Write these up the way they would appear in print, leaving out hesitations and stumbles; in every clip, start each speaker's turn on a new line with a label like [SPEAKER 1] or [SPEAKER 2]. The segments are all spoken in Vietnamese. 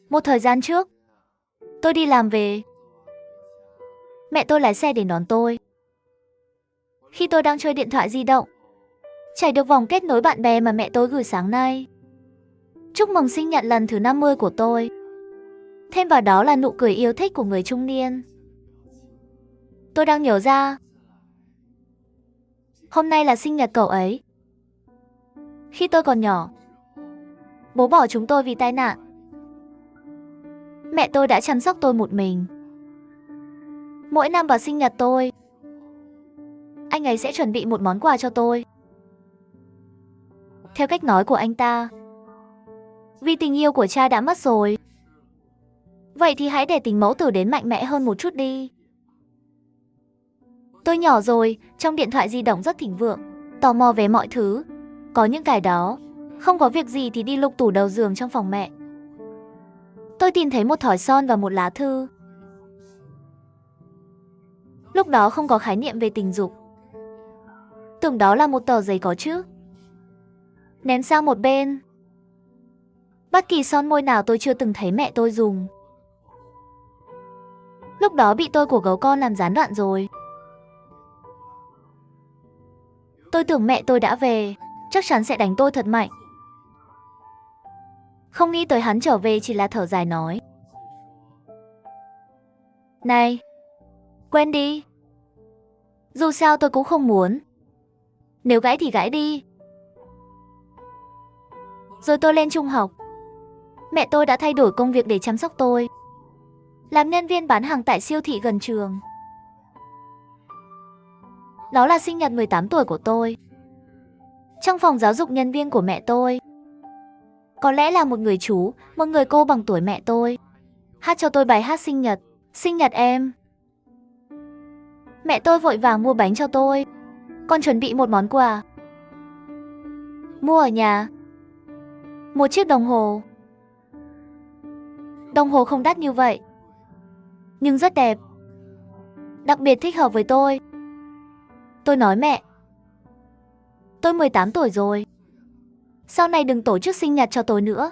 [SPEAKER 1] Một thời gian trước, tôi đi làm về. Mẹ tôi lái xe đến đón tôi. Khi tôi đang chơi điện thoại di động, chảy được vòng kết nối bạn bè mà mẹ tôi gửi sáng nay. Chúc mừng sinh nhật lần thứ 50 của tôi. Thêm vào đó là nụ cười yêu thích của người trung niên. Tôi đang nhớ ra, hôm nay là sinh nhật cậu ấy. Khi tôi còn nhỏ, bố bỏ chúng tôi vì tai nạn. Mẹ tôi đã chăm sóc tôi một mình. Mỗi năm vào sinh nhật tôi, anh ấy sẽ chuẩn bị một món quà cho tôi. Theo cách nói của anh ta, vì tình yêu của cha đã mất rồi, vậy thì hãy để tình mẫu tử đến mạnh mẽ hơn một chút đi. Tôi nhỏ rồi, trong điện thoại di động rất thịnh vượng, tò mò về mọi thứ. Có những cái đó, không có việc gì thì đi lục tủ đầu giường trong phòng mẹ. Tôi tìm thấy một thỏi son và một lá thư. Lúc đó không có khái niệm về tình dục. Tưởng đó là một tờ giấy có chữ. Ném sang một bên. Bất kỳ son môi nào tôi chưa từng thấy mẹ tôi dùng. Lúc đó bị tôi của gấu con làm gián đoạn rồi. Tôi tưởng mẹ tôi đã về, chắc chắn sẽ đánh tôi thật mạnh. Không nghĩ tới hắn trở về chỉ là thở dài nói: "Này, quên đi. Dù sao tôi cũng không muốn. Nếu gãy thì gãy đi." Rồi tôi lên trung học. Mẹ tôi đã thay đổi công việc để chăm sóc tôi, làm nhân viên bán hàng tại siêu thị gần trường. Đó là sinh nhật 18 tuổi của tôi. Trong phòng giáo dục nhân viên của mẹ tôi, có lẽ là một người chú, một người cô bằng tuổi mẹ tôi, hát cho tôi bài hát sinh nhật em. Mẹ tôi vội vàng mua bánh cho tôi, còn chuẩn bị một món quà. Mua ở nhà. Một chiếc đồng hồ. Đồng hồ không đắt như vậy, nhưng rất đẹp. Đặc biệt thích hợp với tôi. Tôi nói mẹ, tôi 18 tuổi rồi. Sau này đừng tổ chức sinh nhật cho tôi nữa.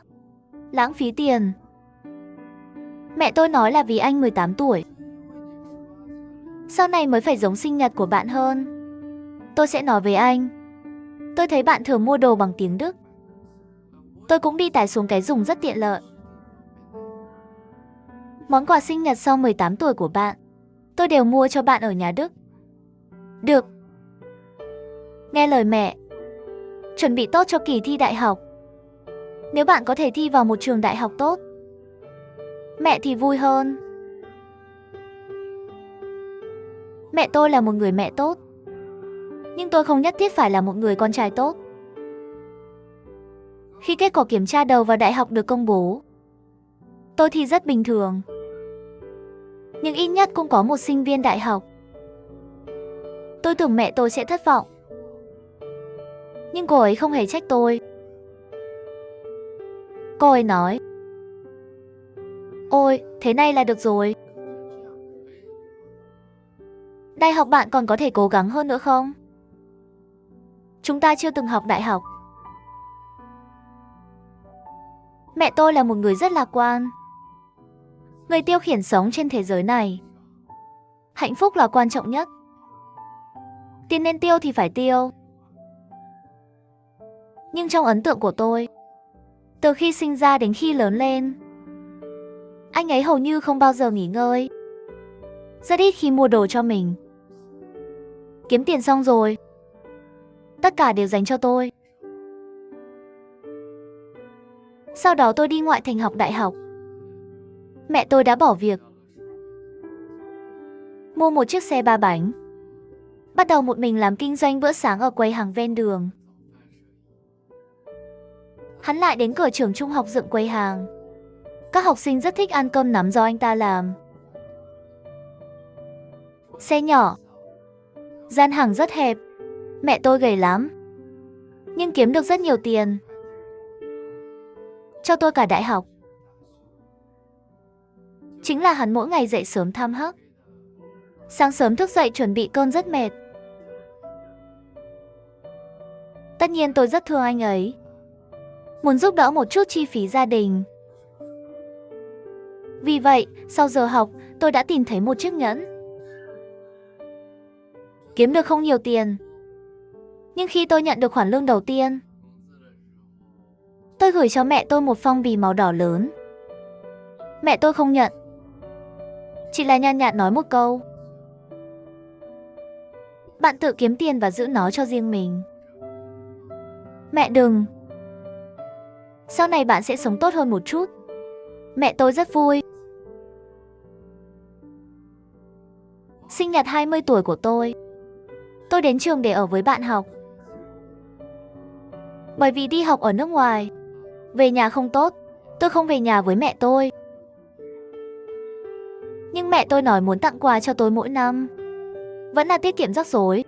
[SPEAKER 1] Lãng phí tiền. Mẹ tôi nói là vì anh 18 tuổi. Sau này mới phải giống sinh nhật của bạn hơn. Tôi sẽ nói với anh. Tôi thấy bạn thường mua đồ bằng tiếng Đức. Tôi cũng đi tải xuống cái dùng rất tiện lợi. Món quà sinh nhật sau 18 tuổi của bạn, tôi đều mua cho bạn ở nhà Đức. Được. Nghe lời mẹ. Chuẩn bị tốt cho kỳ thi đại học. Nếu bạn có thể thi vào một trường đại học tốt, mẹ thì vui hơn. Mẹ tôi là một người mẹ tốt, nhưng tôi không nhất thiết phải là một người con trai tốt. Khi kết quả kiểm tra đầu vào đại học được công bố, tôi thi rất bình thường. Nhưng ít nhất cũng có một sinh viên đại học. Tôi tưởng mẹ tôi sẽ thất vọng. Nhưng cô ấy không hề trách tôi. Cô ấy nói: "Ôi, thế này là được rồi. Đại học bạn còn có thể cố gắng hơn nữa không? Chúng ta chưa từng học đại học." Mẹ tôi là một người rất lạc quan. Người tiêu khiển sống trên thế giới này. Hạnh phúc là quan trọng nhất. Tiền nên tiêu thì phải tiêu. Nhưng trong ấn tượng của tôi, từ khi sinh ra đến khi lớn lên, anh ấy hầu như không bao giờ nghỉ ngơi. Rất ít khi mua đồ cho mình. Kiếm tiền xong rồi, tất cả đều dành cho tôi. Sau đó tôi đi ngoại thành học đại học. Mẹ tôi đã bỏ việc, mua một chiếc xe 3 bánh, bắt đầu một mình làm kinh doanh bữa sáng ở quầy hàng ven đường. Hắn lại đến cửa trường trung học dựng quầy hàng. Các học sinh rất thích ăn cơm nắm do anh ta làm. Xe nhỏ, gian hàng rất hẹp. Mẹ tôi gầy lắm, nhưng kiếm được rất nhiều tiền. Cho tôi cả đại học. Chính là hắn mỗi ngày dậy sớm thăm hắc. Sáng sớm thức dậy chuẩn bị cơm rất mệt. Tất nhiên tôi rất thương anh ấy, muốn giúp đỡ một chút chi phí gia đình. Vì vậy, sau giờ học, tôi đã tìm thấy một chiếc nhẫn. Kiếm được không nhiều tiền. Nhưng khi tôi nhận được khoản lương đầu tiên, tôi gửi cho mẹ tôi một phong bì màu đỏ lớn. Mẹ tôi không nhận, chỉ là nhàn nhạt nói một câu: bạn tự kiếm tiền và giữ nó cho riêng mình. Mẹ đừng. Sau này bạn sẽ sống tốt hơn một chút. Mẹ tôi rất vui. Sinh nhật 20 tuổi của tôi đến trường để ở với bạn học. Bởi vì đi học ở nước ngoài, về nhà không tốt, tôi không về nhà với mẹ tôi. Nhưng mẹ tôi nói muốn tặng quà cho tôi mỗi năm. Vẫn là tiết kiệm rắc rối.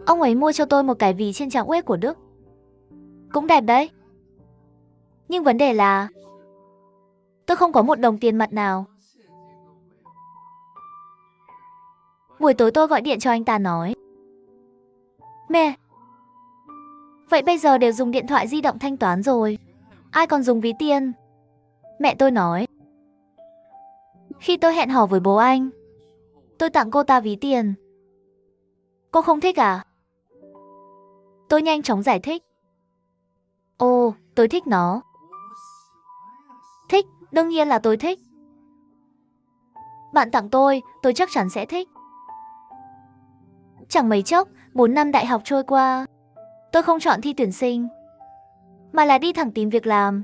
[SPEAKER 1] Ông ấy mua cho tôi một cái ví trên trang web của Đức. Cũng đẹp đấy. Nhưng vấn đề là tôi không có một đồng tiền mặt nào. Buổi tối tôi gọi điện cho anh ta nói: mẹ, vậy bây giờ đều dùng điện thoại di động thanh toán rồi, ai còn dùng ví tiền? Mẹ tôi nói: khi tôi hẹn hò với bố anh, tôi tặng cô ta ví tiền. Cô không thích à? Tôi nhanh chóng giải thích: ồ, tôi thích nó. Thích, đương nhiên là tôi thích. Bạn tặng tôi chắc chắn sẽ thích. Chẳng mấy chốc, 4 năm đại học trôi qua, tôi không chọn thi tuyển sinh, mà là đi thẳng tìm việc làm.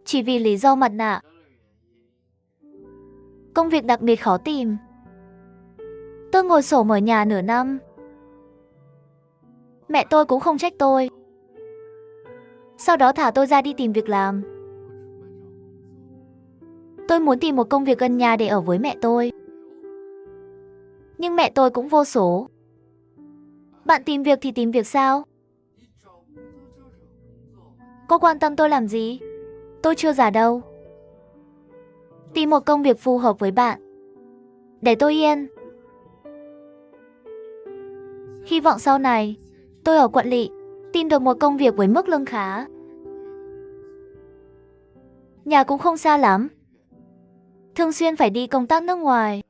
[SPEAKER 1] Chỉ vì lý do mặt nạ. Công việc đặc biệt khó tìm. Tôi ngồi xổm ở nhà nửa năm. Mẹ tôi cũng không trách tôi. Sau đó thả tôi ra đi tìm việc làm. Tôi muốn tìm một công việc gần nhà để ở với mẹ tôi. Nhưng mẹ tôi cũng vô số. Bạn tìm việc thì tìm việc sao? Cô quan tâm tôi làm gì? Tôi chưa già đâu. Tìm một công việc phù hợp với bạn. Để tôi yên. Hy vọng sau này, tôi ở quận lỵ, tìm được một công việc với mức lương khá. Nhà cũng không xa lắm. Thường xuyên phải đi công tác nước ngoài.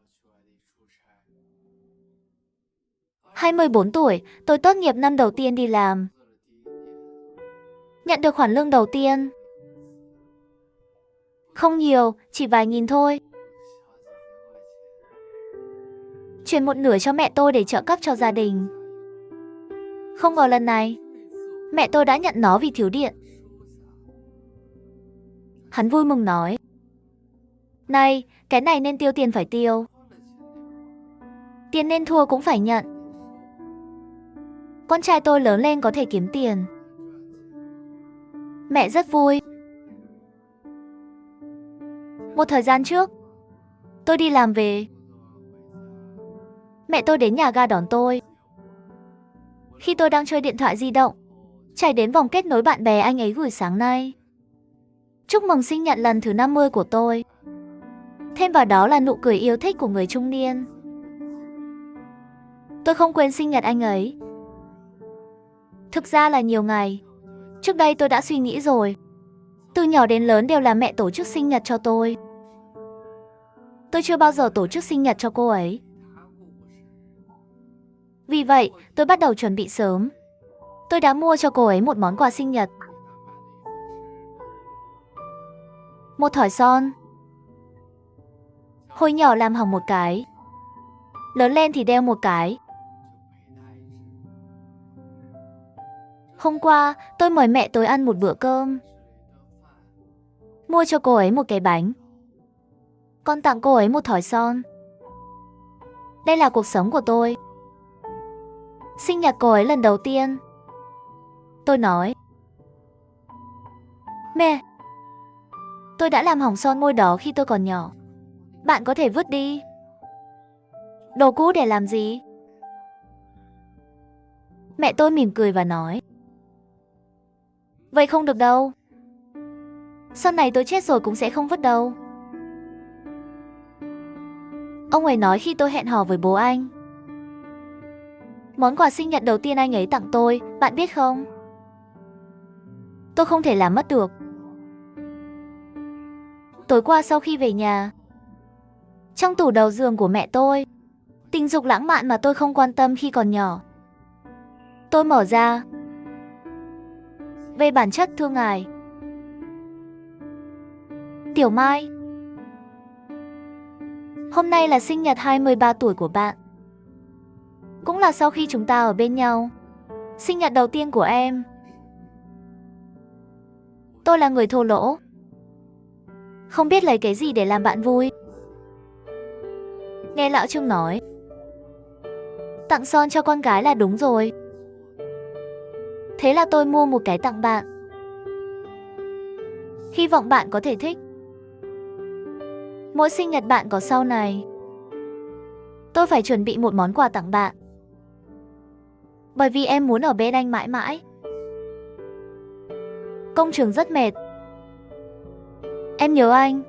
[SPEAKER 1] 24 tuổi, tôi tốt nghiệp năm đầu tiên đi làm. Nhận được khoản lương đầu tiên. Không nhiều, chỉ vài nghìn thôi. Chuyển một nửa cho mẹ tôi để trợ cấp cho gia đình. Không ngờ lần này, mẹ tôi đã nhận nó vì thiếu điện. Hắn vui mừng nói: này, cái này nên tiêu tiền phải tiêu. Tiền nên thua cũng phải nhận. Con trai tôi lớn lên có thể kiếm tiền. Mẹ rất vui. Một thời gian trước, tôi đi làm về. Mẹ tôi đến nhà ga đón tôi. Khi tôi đang chơi điện thoại di động, chạy đến vòng kết nối bạn bè anh ấy gửi sáng nay. Chúc mừng sinh nhật lần thứ 50 của tôi. Thêm vào đó là nụ cười yêu thích của người trung niên. Tôi không quên sinh nhật anh ấy. Thực ra là nhiều ngày trước đây tôi đã suy nghĩ rồi. Từ nhỏ đến lớn đều là mẹ tổ chức sinh nhật cho tôi. Tôi chưa bao giờ tổ chức sinh nhật cho cô ấy. Vì vậy, tôi bắt đầu chuẩn bị sớm. Tôi đã mua cho cô ấy một món quà sinh nhật. Một thỏi son. Hồi nhỏ làm hỏng một cái. Lớn lên thì đeo một cái. Hôm qua, tôi mời mẹ tôi ăn một bữa cơm. Mua cho cô ấy một cái bánh. Còn tặng cô ấy một thỏi son. Đây là cuộc sống của tôi. Sinh nhật cô ấy lần đầu tiên. Tôi nói: mẹ, tôi đã làm hỏng son môi đó khi tôi còn nhỏ. Bạn có thể vứt đi. Đồ cũ để làm gì? Mẹ tôi mỉm cười và nói: vậy không được đâu. Son này tôi chết rồi cũng sẽ không vứt đâu. Ông ấy nói khi tôi hẹn hò với bố anh. Món quà sinh nhật đầu tiên anh ấy tặng tôi, bạn biết không? Tôi không thể làm mất được. Tối qua sau khi về nhà, trong tủ đầu giường của mẹ tôi, tình dục lãng mạn mà tôi không quan tâm khi còn nhỏ, tôi mở ra. Về bản chất thưa ngài, Tiểu Mai, hôm nay là sinh nhật 23 tuổi của bạn. Cũng là sau khi chúng ta ở bên nhau, sinh nhật đầu tiên của em. Tôi là người thô lỗ, không biết lấy cái gì để làm bạn vui. Nghe lão Trương nói, tặng son cho con gái là đúng rồi. Thế là tôi mua một cái tặng bạn. Hy vọng bạn có thể thích. Mỗi sinh nhật bạn có sau này, tôi phải chuẩn bị một món quà tặng bạn. Bởi vì em muốn ở bên anh mãi mãi. Công trường rất mệt. Em nhớ anh.